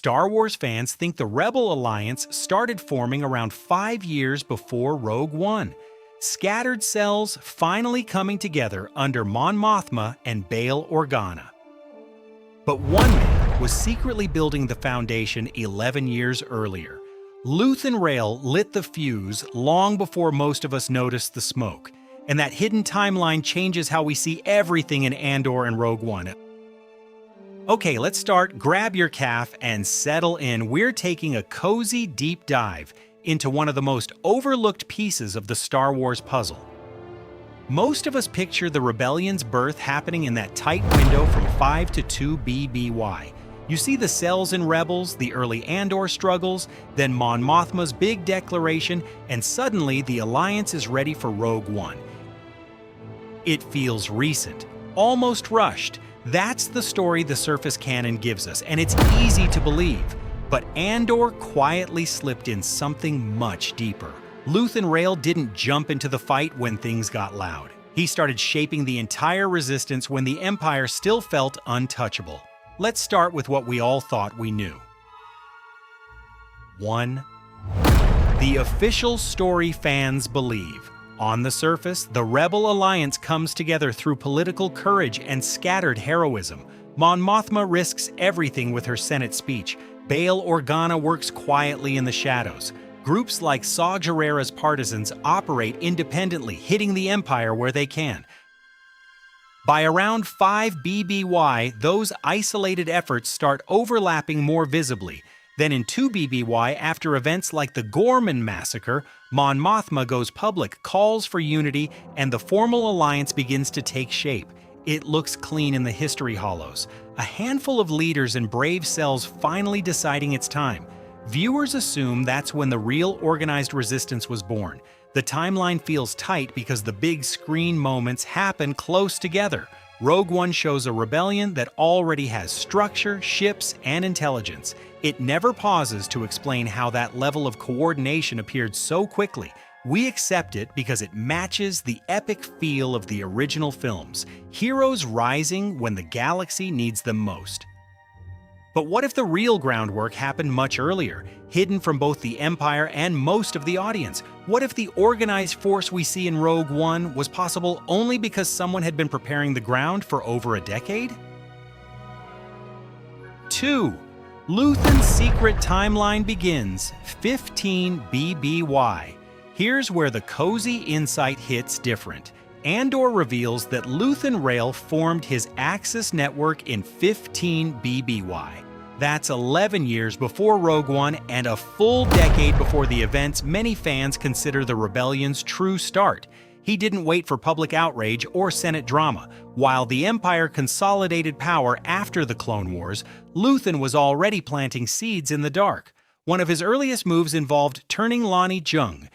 Star Wars fans think the Rebel Alliance started forming around 5 years before Rogue One. Scattered cells finally coming together under Mon Mothma and Bail Organa. But one man was secretly building the foundation 11 years earlier. Luthen Rael lit the fuse long before most of us noticed the smoke, and that hidden timeline changes how we see everything in Andor and Rogue One. Okay, let's start. Grab your calf and settle in. We're taking a cozy deep dive into one of the most overlooked pieces of the Star Wars puzzle. Most of us picture the rebellion's birth happening in that tight window from 5 to 2 BBY. You see the cells in Rebels, the early Andor struggles, then Mon Mothma's big declaration, and suddenly the Alliance is ready for Rogue One. It feels recent, almost rushed. That's the story the surface canon gives us, and it's easy to believe. But Andor quietly slipped in something much deeper. Luthen Rael didn't jump into the fight when things got loud. He started shaping the entire resistance when the Empire still felt untouchable. Let's start with what we all thought we knew. 1. The official story fans believe. On the surface, the Rebel Alliance comes together through political courage and scattered heroism. Mon Mothma risks everything with her Senate speech. Bail Organa works quietly in the shadows. Groups like Saw Gerrera's partisans operate independently, hitting the Empire where they can. By around 5 BBY, those isolated efforts start overlapping more visibly. Then in 2 BBY, after events like the Gorman massacre, Mon Mothma goes public, calls for unity, and the formal alliance begins to take shape. It looks clean in the history hollows. A handful of leaders and brave cells finally deciding it's time. Viewers assume that's when the real organized resistance was born. The timeline feels tight because the big screen moments happen close together. Rogue One shows a rebellion that already has structure, ships, and intelligence. It never pauses to explain how that level of coordination appeared so quickly. We accept it because it matches the epic feel of the original films, heroes rising when the galaxy needs them most. But what if the real groundwork happened much earlier, hidden from both the Empire and most of the audience? What if the organized force we see in Rogue One was possible only because someone had been preparing the ground for over a decade? 2. Luthen's secret timeline begins, 15 BBY. Here's where the cozy insight hits different. Andor reveals that Luthen Rael formed his Axis network in 15 BBY. That's 11 years before Rogue One and a full decade before the events many fans consider the rebellion's true start. He didn't wait for public outrage or Senate drama. While the Empire consolidated power after the Clone Wars, Luthen was already planting seeds in the dark. One of his earliest moves involved turning Lonni Jung.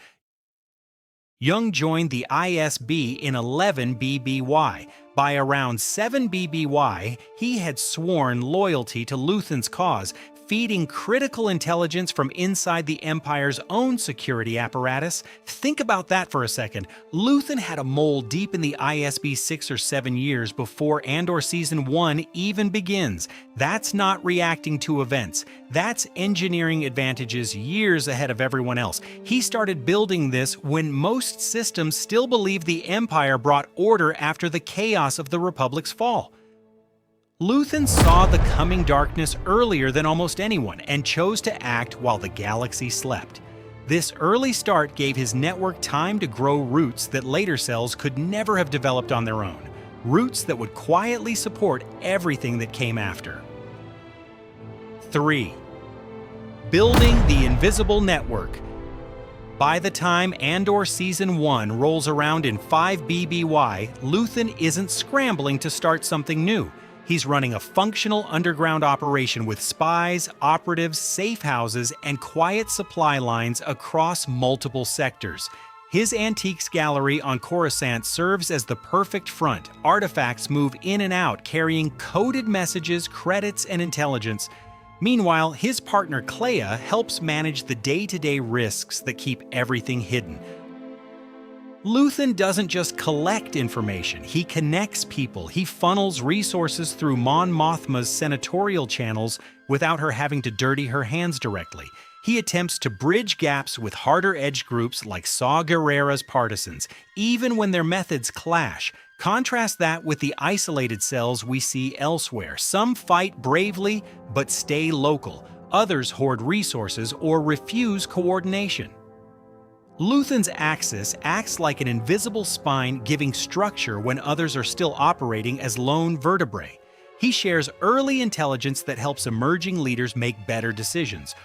Jung joined the ISB in 11 BBY. By around 7 BBY, he had sworn loyalty to Luthen's cause, feeding critical intelligence from inside the Empire's own security apparatus. Think about that for a second. Luthen had a mole deep in the ISB 6 or 7 years before Andor Season 1 even begins. That's not reacting to events. That's engineering advantages years ahead of everyone else. He started building this when most systems still believed the Empire brought order after the chaos of the Republic's fall. Luthen saw the coming darkness earlier than almost anyone and chose to act while the galaxy slept. This early start gave his network time to grow roots that later cells could never have developed on their own, roots that would quietly support everything that came after. 3. Building the invisible network. By the time Andor Season 1 rolls around in 5 BBY, Luthen isn't scrambling to start something new. He's running a functional underground operation with spies, operatives, safe houses, and quiet supply lines across multiple sectors. His antiques gallery on Coruscant serves as the perfect front. Artifacts move in and out, carrying coded messages, credits, and intelligence. Meanwhile, his partner Clea helps manage the day-to-day risks that keep everything hidden. Luthen doesn't just collect information, he connects people. He funnels resources through Mon Mothma's senatorial channels without her having to dirty her hands directly. He attempts to bridge gaps with harder-edged groups like Saw Gerrera's partisans, even when their methods clash. Contrast that with the isolated cells we see elsewhere. Some fight bravely, but stay local. Others hoard resources or refuse coordination. Luthen's axis acts like an invisible spine, giving structure when others are still operating as lone vertebrae. He shares early intelligence that helps emerging leaders make better decisions.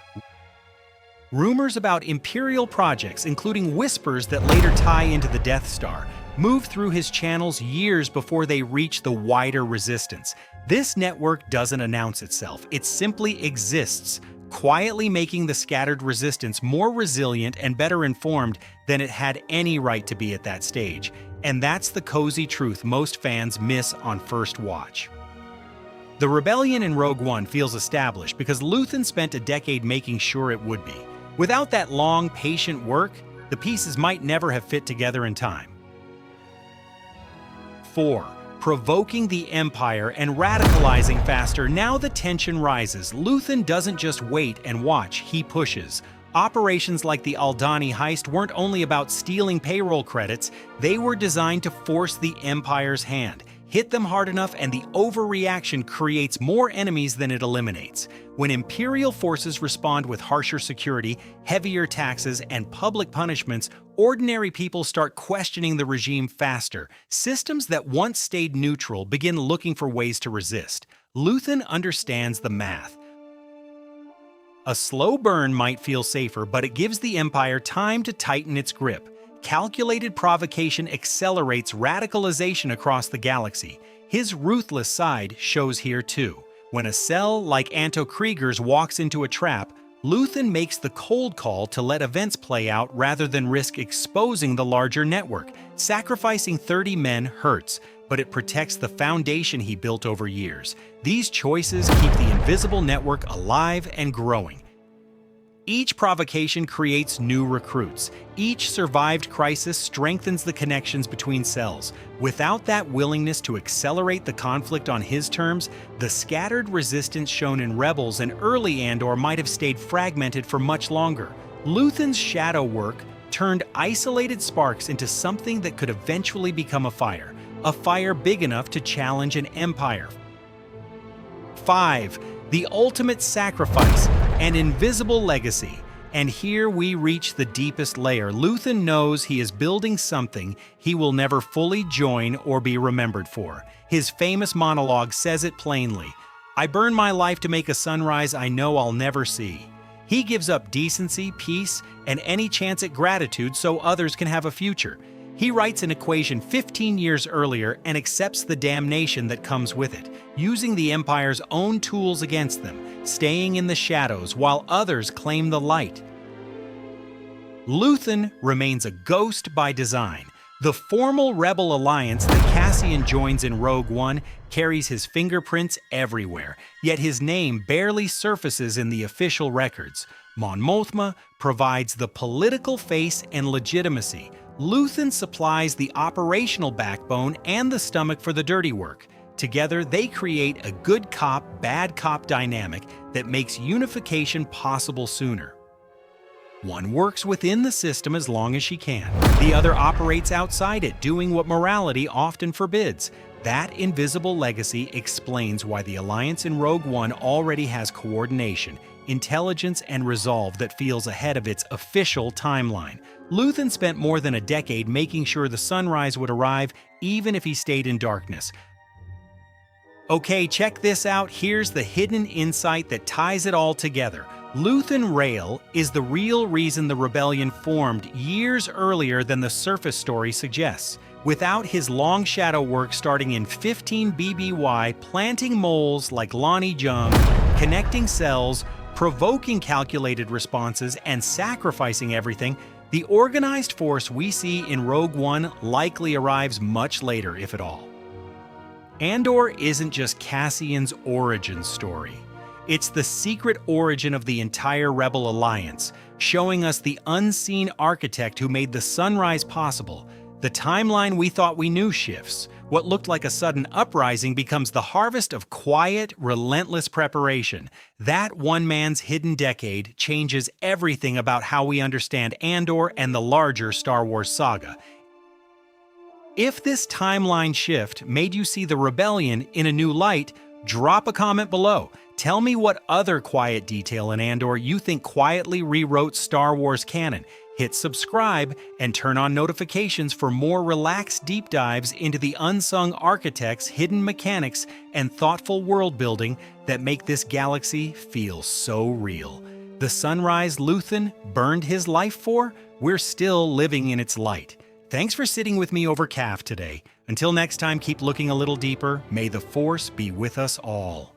Rumors about Imperial projects, including whispers that later tie into the Death Star, move through his channels years before they reach the wider resistance. This network doesn't announce itself, it simply exists, quietly making the scattered resistance more resilient and better informed than it had any right to be at that stage. And that's the cozy truth most fans miss on first watch. The rebellion in Rogue One feels established because Luthen spent a decade making sure it would be. Without that long, patient work, the pieces might never have fit together in time. 4. Provoking the Empire and radicalizing faster. Now the tension rises. Luthen doesn't just wait and watch, he pushes. Operations like the Aldhani heist weren't only about stealing payroll credits, they were designed to force the Empire's hand. Hit them hard enough and the overreaction creates more enemies than it eliminates. When Imperial forces respond with harsher security, heavier taxes, and public punishments, ordinary people start questioning the regime faster. Systems that once stayed neutral begin looking for ways to resist. Luthen understands the math. A slow burn might feel safer, but it gives the Empire time to tighten its grip. Calculated provocation accelerates radicalization across the galaxy. His ruthless side shows here too. When a cell like Anto Krieger's walks into a trap, Luthen makes the cold call to let events play out rather than risk exposing the larger network. Sacrificing 30 men hurts, but it protects the foundation he built over years. These choices keep the invisible network alive and growing. Each provocation creates new recruits. Each survived crisis strengthens the connections between cells. Without that willingness to accelerate the conflict on his terms, the scattered resistance shown in Rebels and early Andor might have stayed fragmented for much longer. Luthen's shadow work turned isolated sparks into something that could eventually become a fire big enough to challenge an empire. 5. The ultimate sacrifice, an invisible legacy. And here we reach the deepest layer. Luthen knows he is building something he will never fully join or be remembered for. His famous monologue says it plainly. I burn my life to make a sunrise I know I'll never see. He gives up decency, peace, and any chance at gratitude so others can have a future. He writes an equation 15 years earlier and accepts the damnation that comes with it, using the Empire's own tools against them, staying in the shadows while others claim the light. Luthen remains a ghost by design. The formal rebel alliance that Cassian joins in Rogue One carries his fingerprints everywhere, yet his name barely surfaces in the official records. Mon Mothma provides the political face and legitimacy. Luthen supplies the operational backbone and the stomach for the dirty work. Together, they create a good cop, bad cop dynamic that makes unification possible sooner. One works within the system as long as she can. The other operates outside it, doing what morality often forbids. That invisible legacy explains why the Alliance in Rogue One already has coordination, intelligence, and resolve that feels ahead of its official timeline. Luthen spent more than a decade making sure the sunrise would arrive, even if he stayed in darkness. Okay, check this out. Here's the hidden insight that ties it all together. Luthen Rael is the real reason the rebellion formed years earlier than the surface story suggests. Without his long shadow work starting in 15 BBY, planting moles like Lonni Jung, connecting cells, provoking calculated responses, and sacrificing everything, the organized force we see in Rogue One likely arrives much later, if at all. Andor isn't just Cassian's origin story. It's the secret origin of the entire Rebel Alliance, showing us the unseen architect who made the sunrise possible. The timeline we thought we knew shifts. What looked like a sudden uprising becomes the harvest of quiet, relentless preparation. That one man's hidden decade changes everything about how we understand Andor and the larger Star Wars saga. If this timeline shift made you see the rebellion in a new light, drop a comment below. Tell me what other quiet detail in Andor you think quietly rewrote Star Wars canon. Hit subscribe and turn on notifications for more relaxed deep dives into the unsung architects, hidden mechanics, and thoughtful world building that make this galaxy feel so real. The sunrise Luthen burned his life for, we're still living in its light. Thanks for sitting with me over CAF today. Until next time, keep looking a little deeper. May the Force be with us all.